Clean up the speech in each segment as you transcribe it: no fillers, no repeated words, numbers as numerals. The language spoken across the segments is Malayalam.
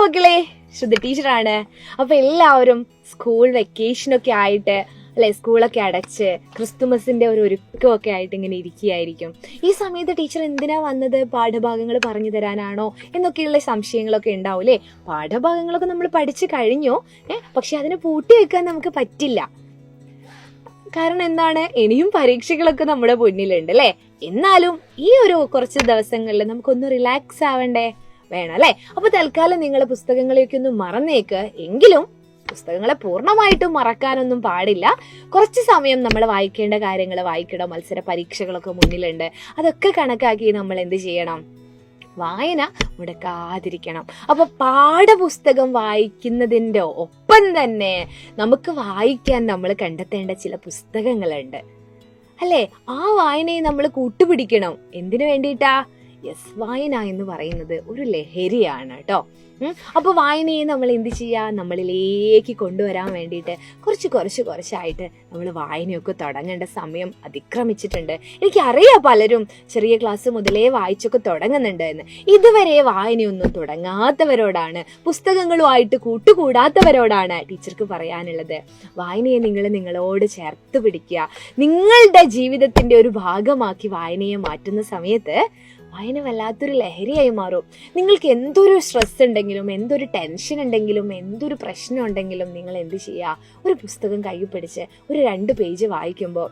മക്കളെ, ശ്രുതി ടീച്ചറാണ്. അപ്പൊ എല്ലാവരും സ്കൂൾ വെക്കേഷനൊക്കെ ആയിട്ട് അല്ലെ, സ്കൂളൊക്കെ അടച്ച് ക്രിസ്തുമസിന്റെ ഒരു ഒരുക്കമൊക്കെ ആയിട്ട് ഇങ്ങനെ ഇരിക്കുകയായിരിക്കും. ഈ സമയത്ത് ടീച്ചർ എന്തിനാ വന്നത്? പാഠഭാഗങ്ങൾ പറഞ്ഞു തരാനാണോ എന്നൊക്കെയുള്ള സംശയങ്ങളൊക്കെ ഉണ്ടാവും അല്ലെ. പാഠഭാഗങ്ങളൊക്കെ നമ്മൾ പഠിച്ചു കഴിഞ്ഞു, പക്ഷെ അതിനെ പൂട്ടി വെക്കാൻ നമുക്ക് പറ്റില്ല. കാരണം എന്താണ്, ഇനിയും പരീക്ഷകളൊക്കെ നമ്മുടെ മുന്നിലുണ്ട് അല്ലെ. എന്നാലും ഈ ഒരു കുറച്ച് ദിവസങ്ങളിൽ നമുക്കൊന്ന് റിലാക്സ് ആവണ്ടേ, വേണം അല്ലെ. അപ്പൊ തൽക്കാലം നിങ്ങൾ പുസ്തകങ്ങളെയൊക്കെ ഒന്ന് മറന്നേക്ക്. എങ്കിലും പുസ്തകങ്ങളെ പൂർണ്ണമായിട്ടും മറക്കാനൊന്നും പാടില്ല. കുറച്ച് സമയം നമ്മൾ വായിക്കേണ്ട കാര്യങ്ങൾ വായിക്കണം. മത്സര പരീക്ഷകളൊക്കെ മുന്നിലുണ്ട്. അതൊക്കെ കണക്കാക്കി നമ്മൾ എന്ത് ചെയ്യണം? വായന മുടക്കാതിരിക്കണം. അപ്പൊ പാഠപുസ്തകം വായിക്കുന്നതിന്റെ ഒപ്പം തന്നെ നമുക്ക് വായിക്കാൻ നമ്മൾ കണ്ടെത്തേണ്ട ചില പുസ്തകങ്ങളുണ്ട് അല്ലെ. ആ വായനയെ നമ്മൾ കൂട്ടുപിടിക്കണം. എന്തിനു വേണ്ടിയിട്ടാ? യെസ്, വായന എന്ന് പറയുന്നത് ഒരു ലഹരിയാണ് കേട്ടോ. അപ്പൊ വായനയെ നമ്മൾ എന്ത് ചെയ്യുക? നമ്മളിലേക്ക് കൊണ്ടുവരാൻ വേണ്ടിയിട്ട് കുറച്ചായിട്ട് നമ്മൾ വായനയൊക്കെ തുടങ്ങേണ്ട സമയം അതിക്രമിച്ചിട്ടുണ്ട്. എനിക്കറിയാം പലരും ചെറിയ ക്ലാസ് മുതലേ വായിച്ചൊക്കെ തുടങ്ങുന്നുണ്ട് എന്ന്. ഇതുവരെ വായനയൊന്നും തുടങ്ങാത്തവരോടാണ്, പുസ്തകങ്ങളുമായിട്ട് കൂട്ടുകൂടാത്തവരോടാണ് ടീച്ചർക്ക് പറയാനുള്ളത്. വായനയെ നിങ്ങളോട് ചേർത്ത് പിടിക്കുക. നിങ്ങളുടെ ജീവിതത്തിന്റെ ഒരു ഭാഗമാക്കി വായനയെ മാറ്റുന്ന സമയത്ത് വായന വല്ലാത്തൊരു ലഹരിയായി മാറും. നിങ്ങൾക്ക് എന്തൊരു സ്ട്രെസ് ഉണ്ടെങ്കിലും, എന്തൊരു ടെൻഷൻ ഉണ്ടെങ്കിലും, എന്തൊരു പ്രശ്നം ഉണ്ടെങ്കിലും നിങ്ങൾ എന്ത് ചെയ്യുക? ഒരു പുസ്തകം കയ്യിൽ പിടിച്ച് ഒരു 2 പേജ് വായിക്കുമ്പോൾ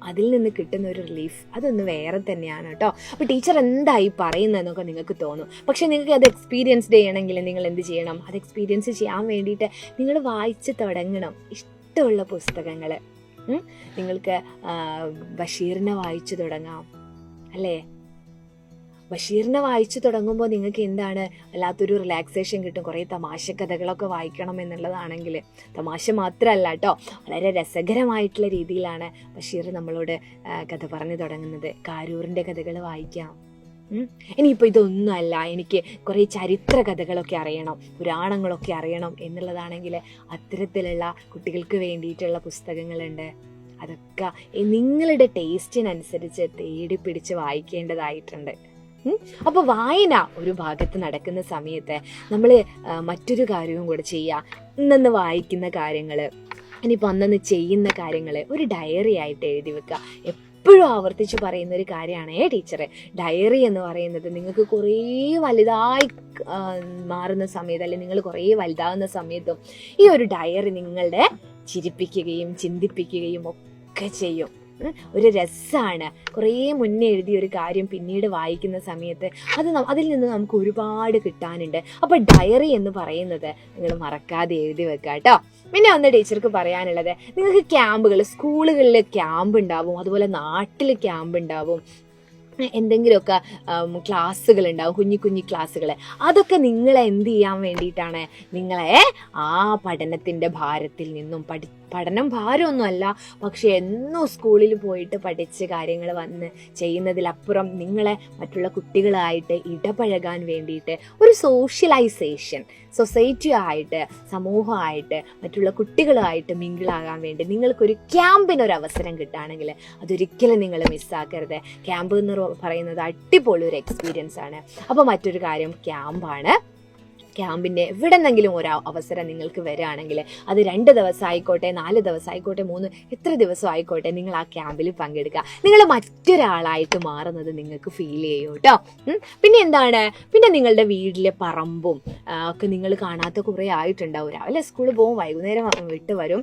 അതിൽ നിന്ന് കിട്ടുന്ന ഒരു റിലീഫ് അതൊന്ന് വേറെ തന്നെയാണ് കേട്ടോ. അപ്പൊ ടീച്ചർ എന്തായി പറയുന്നതെന്നൊക്കെ നിങ്ങൾക്ക് തോന്നും. പക്ഷെ നിങ്ങൾക്ക് അത് എക്സ്പീരിയൻസ് ചെയ്യണമെങ്കിൽ നിങ്ങൾ എന്ത് ചെയ്യണം? അത് എക്സ്പീരിയൻസ് ചെയ്യാൻ വേണ്ടിയിട്ട് നിങ്ങൾ വായിച്ച് തുടങ്ങണം ഇഷ്ടമുള്ള പുസ്തകങ്ങൾ. നിങ്ങൾക്ക് ബഷീറിനെ വായിച്ചു തുടങ്ങാം അല്ലേ. ബഷീറിനെ വായിച്ചു തുടങ്ങുമ്പോൾ നിങ്ങൾക്ക് എന്താണ്, വല്ലാത്തൊരു റിലാക്സേഷൻ കിട്ടും. കുറേ തമാശ കഥകളൊക്കെ വായിക്കണം എന്നുള്ളതാണെങ്കിൽ, തമാശ മാത്രമല്ല കേട്ടോ, വളരെ രസകരമായിട്ടുള്ള രീതിയിലാണ് ബഷീർ നമ്മളോട് കഥ പറഞ്ഞു തുടങ്ങുന്നത്. കാരൂറിൻ്റെ കഥകൾ വായിക്കാം. ഇനിയിപ്പോൾ ഇതൊന്നുമല്ല, എനിക്ക് കുറേ ചരിത്ര കഥകളൊക്കെ അറിയണം, പുരാണങ്ങളൊക്കെ അറിയണം എന്നുള്ളതാണെങ്കിൽ അത്തരത്തിലുള്ള കുട്ടികൾക്ക് വേണ്ടിയിട്ടുള്ള പുസ്തകങ്ങളുണ്ട്. അതൊക്കെ നിങ്ങളുടെ ടേസ്റ്റിനനുസരിച്ച് തേടി പിടിച്ച് വായിക്കേണ്ടതായിട്ടുണ്ട്. അപ്പോൾ വായന ഒരു ഭാഗത്ത് നടക്കുന്ന സമയത്ത് നമ്മൾ മറ്റൊരു കാര്യവും കൂടെ ചെയ്യുക. ഇന്ന് വായിക്കുന്ന കാര്യങ്ങൾ, ഇനിയിപ്പോൾ അന്നന്ന് ചെയ്യുന്ന കാര്യങ്ങൾ ഒരു ഡയറി ആയിട്ട് എഴുതി വെക്കുക. എപ്പോഴും ആവർത്തിച്ച് പറയുന്ന ഒരു കാര്യമാണ് ടീച്ചറെ, ഡയറി എന്ന് പറയുന്നത് നിങ്ങൾക്ക് കുറേ വലുതായി മാറുന്ന സമയത്ത്, അല്ലെങ്കിൽ നിങ്ങൾ കുറേ വലുതാകുന്ന സമയത്തും ഈ ഒരു ഡയറി നിങ്ങളുടെ ചിരിപ്പിക്കുകയും ചിന്തിപ്പിക്കുകയും ഒക്കെ ചെയ്യും. ഒരു രസമാണ്. കുറേ മുന്നേ എഴുതിയ ഒരു കാര്യം പിന്നീട് വായിക്കുന്ന സമയത്ത് അതിൽ നിന്ന് നമുക്ക് ഒരുപാട് കിട്ടാനുണ്ട്. അപ്പൊ ഡയറി എന്ന് പറയുന്നത് നിങ്ങൾ മറക്കാതെ എഴുതി വെക്കുക കേട്ടോ. പിന്നെ ഒന്ന് ടീച്ചർക്ക് പറയാനുള്ളത്, നിങ്ങൾക്ക് ക്യാമ്പുകൾ, സ്കൂളുകളിൽ ക്യാമ്പ് ഉണ്ടാവും, അതുപോലെ നാട്ടിൽ ക്യാമ്പ് ഉണ്ടാവും, എന്തെങ്കിലുമൊക്കെ ക്ലാസ്സുകൾ ഉണ്ടാവും, കുഞ്ഞു ക്ലാസ്സുകൾ. അതൊക്കെ നിങ്ങളെ എന്ത് ചെയ്യാൻ വേണ്ടിയിട്ടാണ്? നിങ്ങളെ ആ പഠനത്തിൻ്റെ ഭാരത്തിൽ നിന്നും, പഠനം ഭാരമൊന്നുമല്ല, പക്ഷെ എന്നും സ്കൂളിൽ പോയിട്ട് പഠിച്ച് കാര്യങ്ങൾ വന്ന് ചെയ്യുന്നതിലപ്പുറം നിങ്ങളെ മറ്റുള്ള കുട്ടികളായിട്ട് ഇടപഴകാൻ വേണ്ടിയിട്ട് ഒരു സോഷ്യലൈസേഷൻ, സൊസൈറ്റി ആയിട്ട്, സമൂഹമായിട്ട്, മറ്റുള്ള കുട്ടികളായിട്ട് മിങ്കിളാകാൻ വേണ്ടി നിങ്ങൾക്കൊരു ക്യാമ്പിനൊരു അവസരം കിട്ടുകയാണെങ്കിൽ അതൊരിക്കലും നിങ്ങൾ മിസ്സാക്കരുത്. ക്യാമ്പ് എന്ന് പറയുന്നത് അടിപൊളി ഒരു എക്സ്പീരിയൻസ് ആണ്. അപ്പോൾ മറ്റൊരു കാര്യം ക്യാമ്പാണ്. ക്യാമ്പിൻ്റെ എവിടെന്നെങ്കിലും ഒരു അവസരം നിങ്ങൾക്ക് വരികയാണെങ്കിൽ അത് 2 ദിവസം ആയിക്കോട്ടെ, 4 ദിവസം ആയിക്കോട്ടെ, 3 എത്ര ദിവസം ആയിക്കോട്ടെ, നിങ്ങൾ ആ ക്യാമ്പിൽ പങ്കെടുക്കുക. നിങ്ങൾ മറ്റൊരാളായിട്ട് മാറുന്നത് നിങ്ങൾക്ക് ഫീൽ ചെയ്യും കേട്ടോ. പിന്നെ എന്താണ്, പിന്നെ നിങ്ങളുടെ വീട്ടിലെ പറമ്പും ഒക്കെ നിങ്ങൾ കാണാത്ത കുറേ ആയിട്ടുണ്ടാവും. രാവിലെ സ്കൂളിൽ പോകും, വൈകുന്നേരം വിട്ട് വരും,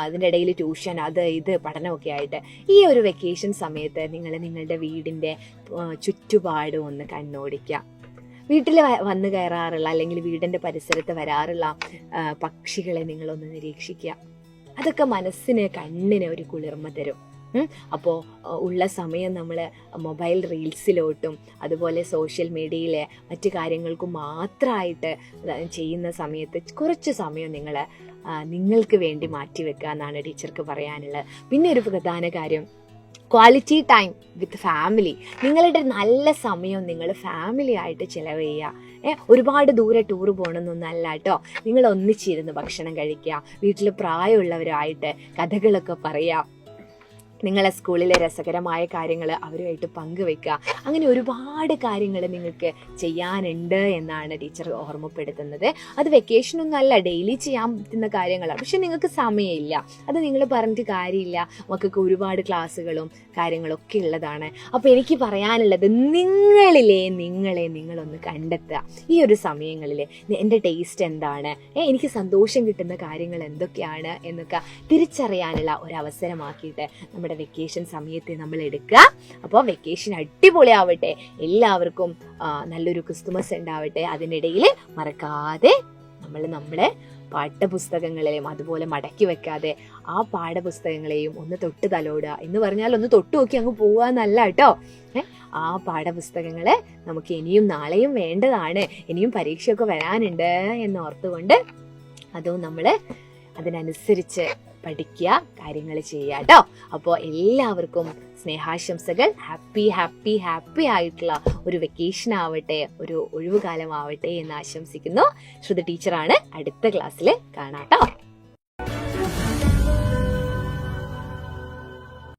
അതിൻ്റെ ഇടയിൽ ട്യൂഷൻ, അത് ഇത് പഠനമൊക്കെ ആയിട്ട്. ഈ ഒരു വെക്കേഷൻ സമയത്ത് നിങ്ങൾ നിങ്ങളുടെ വീടിൻ്റെ ചുറ്റുപാടും ഒന്ന് കണ്ണോടിക്കുക. വീട്ടിൽ വന്ന് കയറാറുള്ള, അല്ലെങ്കിൽ വീടിൻ്റെ പരിസരത്ത് വരാറുള്ള പക്ഷികളെ നിങ്ങളൊന്ന് നിരീക്ഷിക്കുക. അതൊക്കെ മനസ്സിന്, കണ്ണിന് ഒരു കുളിർമ തരും. അപ്പോൾ ഉള്ള സമയം നമ്മൾ മൊബൈൽ റീൽസിലോട്ടും അതുപോലെ സോഷ്യൽ മീഡിയയിലെ മറ്റു കാര്യങ്ങൾക്കും മാത്രമായിട്ട് ചെയ്യുന്ന സമയത്ത് കുറച്ച് സമയം നിങ്ങൾക്ക് വേണ്ടി മാറ്റിവെക്കുക എന്നാണ് ടീച്ചർക്ക് പറയാനുള്ളത്. പിന്നെ ഒരു പ്രധാന കാര്യം, ക്വാളിറ്റി ടൈം വിത്ത് ഫാമിലി. നിങ്ങളുടെ നല്ല സമയം നിങ്ങൾ ഫാമിലി ആയിട്ട് ചിലവ് ചെയ്യുക. ഒരുപാട് ദൂരെ ടൂർ പോകണമെന്നൊന്നല്ല കേട്ടോ. നിങ്ങൾ ഒന്നിച്ചിരുന്ന് ഭക്ഷണം കഴിക്കുക, വീട്ടിൽ പ്രായമുള്ളവരായിട്ട് കഥകളൊക്കെ പറയുക, നിങ്ങളെ സ്കൂളിലെ രസകരമായ കാര്യങ്ങൾ അവരുമായിട്ട് പങ്കുവെക്കുക. അങ്ങനെ ഒരുപാട് കാര്യങ്ങൾ നിങ്ങൾക്ക് ചെയ്യാനുണ്ട് എന്നാണ് ടീച്ചർ ഓർമ്മപ്പെടുത്തുന്നത്. അത് വെക്കേഷനൊന്നും അല്ല, ഡെയിലി ചെയ്യാൻ പറ്റുന്ന കാര്യങ്ങളാണ്. പക്ഷെ നിങ്ങൾക്ക് സമയമില്ല, അത് നിങ്ങൾ പറഞ്ഞിട്ട് കാര്യമില്ല. മക്കൾക്ക് ഒരുപാട് ക്ലാസ്സുകളും കാര്യങ്ങളൊക്കെ ഉള്ളതാണ്. അപ്പോൾ എനിക്ക് പറയാനുള്ളത്, നിങ്ങളൊന്ന് കണ്ടെത്തുക. ഈ ഒരു സമയങ്ങളിൽ എൻ്റെ ടേസ്റ്റ് എന്താണ്, എനിക്ക് സന്തോഷം കിട്ടുന്ന കാര്യങ്ങൾ എന്തൊക്കെയാണ് എന്നൊക്കെ തിരിച്ചറിയാനുള്ള ഒരു അവസരമാക്കിയിട്ട് നമ്മുടെ വെക്കേഷൻ സമയത്തെ നമ്മൾ എടുക്കുക. അപ്പോൾ വെക്കേഷൻ അടിപൊളിയാവട്ടെ, എല്ലാവർക്കും നല്ലൊരു ക്രിസ്തുമസ് ഉണ്ടാവട്ടെ. അതിനിടയിൽ മറക്കാതെ നമ്മുടെ പാഠപുസ്തകങ്ങളെയും അതുപോലെ മടക്കി വെക്കാതെ ആ പാഠപുസ്തകങ്ങളെയും ഒന്ന് തൊട്ട് തലോടുക എന്ന് പറഞ്ഞാൽ ഒന്ന് തൊട്ട് നോക്കി അങ്ങ് പോവാന്നല്ല കേട്ടോ. ആ പാഠപുസ്തകങ്ങള് നമുക്ക് ഇനിയും നാളെയും വേണ്ടതാണ്, ഇനിയും പരീക്ഷയൊക്കെ വരാനുണ്ട് എന്ന് ഓർത്തുകൊണ്ട് അതും നമ്മള് അതിനനുസരിച്ച് പഠിക്കുക, കാര്യങ്ങൾ ചെയ്യുക കേട്ടോ. അപ്പോൾ എല്ലാവർക്കും സ്നേഹാശംസകൾ. ഹാപ്പി ഹാപ്പി ഹാപ്പി ആയിട്ടുള്ള ഒരു വെക്കേഷൻ ആവട്ടെ, ഒരു ഒഴിവുകാലം ആവട്ടെ എന്ന് ആശംസിക്കുന്നു. ശ്രുതി ടീച്ചറാണ്. അടുത്ത ക്ലാസ്സിൽ കാണാം കേട്ടോ.